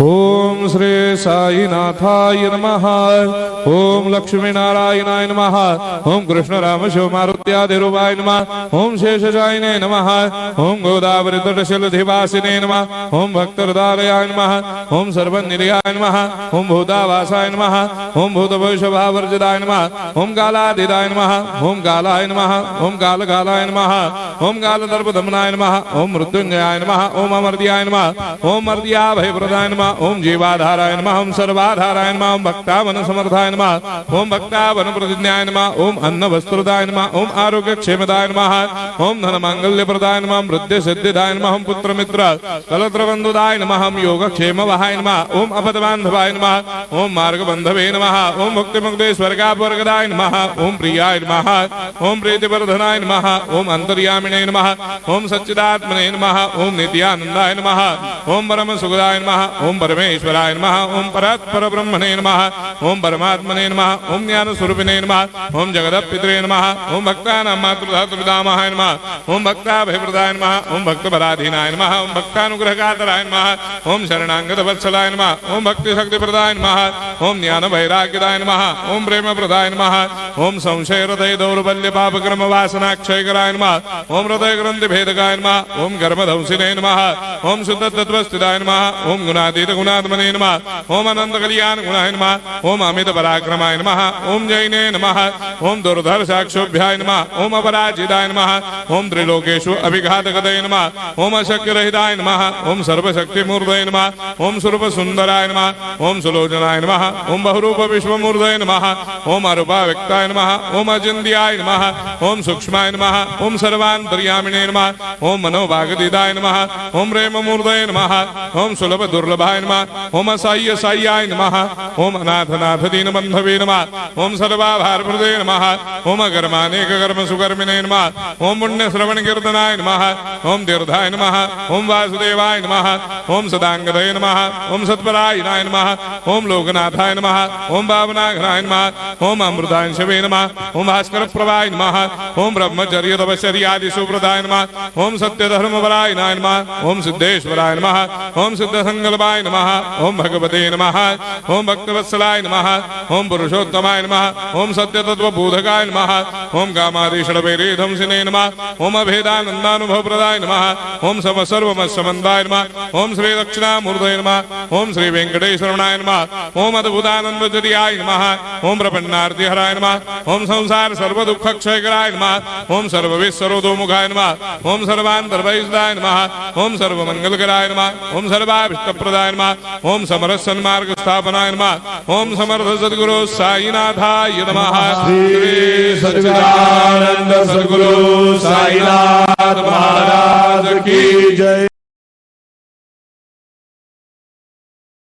ओम श्री साईनाथाय नमः। ओम लक्ष्मी नारायणाय नमः। ओम कृष्ण राम शिव मारुत्यादिरूपाय नमः। ओम शेषशायिने नमः। ओम गोदावरी तटशिलधिवासिने नमः। ओम भक्तहृदयाय नमः। ओम सर्वनिर्याय नमः। ओम भूतावासाय नमः। ओम भूतभविष्यभावर्जिताय नमः। ओम कालातीताय नमः। ओम कालाय नमः। ओम कालकालाय नमः। ओम कालदर्पदमनाय नमः। ओम मृत्युंजयाय नमः। ओम अमर्त्याय नमः। ओम मर्त्याभयप्रदाय नमः। ओम जीवाधाराय नमः। ओम सर्वाधाराय नमः। ओम भक्तावन समर्थाय नमः। ओम भक्तावन प्रतिज्ञाय नमः। ओम अन्न वस्त्रदाय नमः। ओम आरोग्य क्षेमदाय नमः। ओम धन मांगल्य प्रदाय नमः। वृद्धि सिद्धिदाय नमः। ओम पुत्र मित्र कलत्र बंधुदाय नमः। ओम योग क्षेम वहाय नमः। ओम अपद बांधवाय नमः। ओम मार्ग बंधवे नमः। ओम मुक्ति मुक्ति स्वर्गापवर्गदाय नमः। ओम प्रियाय नमः। ओम प्रीतिवर्धनाय नमः। ओम अंतर्यामिने नमः। ओम सच्चिदात्मने नमः। ओम नित्यानंदाय नमः। ओम परम सुखदाय नमः। ओम परमेश्वराय नमः। ओम परात्पर ब्रह्मणे नमः। ओम परमात्मने नमः। ओम ज्ञान स्वरूपिणे नमः। ओम जगदपितरे नमः। ओम भक्तानां मातृधातुपितामहाय नमः। ओम भक्ताभयप्रदाय नमः। ओम भक्तपराधीनाय नमः। ओम भक्तानुग्रहकातराय नमः। ओम शरणागत वत्सलाय नमः। ओम भक्ति शक्तिप्रदाय नमः। ओम ज्ञान वैराग्यदाय नमः। ओम प्रेम प्रदाय नमः। ओम संशय हृदय दौर्बल्य पाप कर्म वासना क्षयकराय नमः। ओम हृदय ग्रंथि भेदकाय नमः। ओम गर्भधंसिने नमः। ओम शुद्ध तत्वस्थिताय नमः। ओम गुणातीत गुणात्मने नमः। ओम अनंत कल्याण गुणाय नमः। ओम अमित पराक्रमाय नमः। ओम जैने नमः। ओम दुर्धर्षाक्षोभ्याय नमः। ओम अपराजिताय नमः। ओम त्रिलोकेषु अभिघातगतये नमः। ओम अशक्यरहिताय नमः। ओम सर्वशक्तिमूर्तये नमः। ओम स्वरूप सुंदराय नमः। ओम सुलोचनाय नमः। ओम बहुरूप विश्वमूर्तये नमः। ओम अरूपाव्यक्ताय नमः। ओम अचिन्त्याय नमः। ओम सूक्ष्माय नमः। ओम सर्वान्तर्यामिने नमः। ओम मनोभागतीताय नमः। ओम प्रेममूर्तये नमः। ओम सुलभ दुर्लभाय नमः। ओम असाह्य साह्याय नमः। ओम अनाथनाथ दीनबन्धवे नमः। ओम सर्वाभारप्रदे नमः। ओम अकर्मानेक कर्म सुकर्मिणे नमः। ओम पुण्य श्रवण कीर्तनाय नमः। ओम तीर्थाय नमः। ओम वासुदेवाय नमः। ओम सदांगदये नमः। ओम सत्परायणाय नमः। ओम लोकनाथाय नमः। ओम भावनाघनाय नमः। ओम अमृतांशवे नमः। ओम भास्कर प्रभाय नमः। ओम ब्रह्मचर्य तपश्चर्यादि सुप्रदाय नमः। ओम सत्यधर्मपरायणाय नमः। ओम सिद्धेश्वराय नमः। ओम सिद्ध संकल्पाय नमः। ओम भगवते नमः। ओम भक्तवत्सलाय नमः। ओम पुरुषोत्तमाय नमः। ओम सत्य तत्वबोधकाय नमः। ओम कामादिषडवैरेधंसिने नमः। ओम अभेदानंदानुभव प्रदाय नमः। ओम सर्वमस्समन्ताय नमः। ओम श्री दक्षिणामूर्तये नमः। ओम श्री वेंकटेश्वरनाय नमः। ओम अद्भुतानंदचर्याय नमः। ओम प्रपन्नार्तिहराय नमः। ओम संसार सर्व दुख क्षयकराय नमः। ओम सर्वविश्वरोधोमुखाय नमः। ओम सर्वान्तर्भयदाय नमः। ओम सर्वमंगलकराय नमः। ओम सर्वाभिष्टप्रदाय नमः। ओम समरस सन्मार्ग स्थापनाय नमः। ओम समर्थ सद्गुरु साईनाथाय नमः। श्री सच्चिदानंद सद्गुरु साईनाथ महाराज की जय।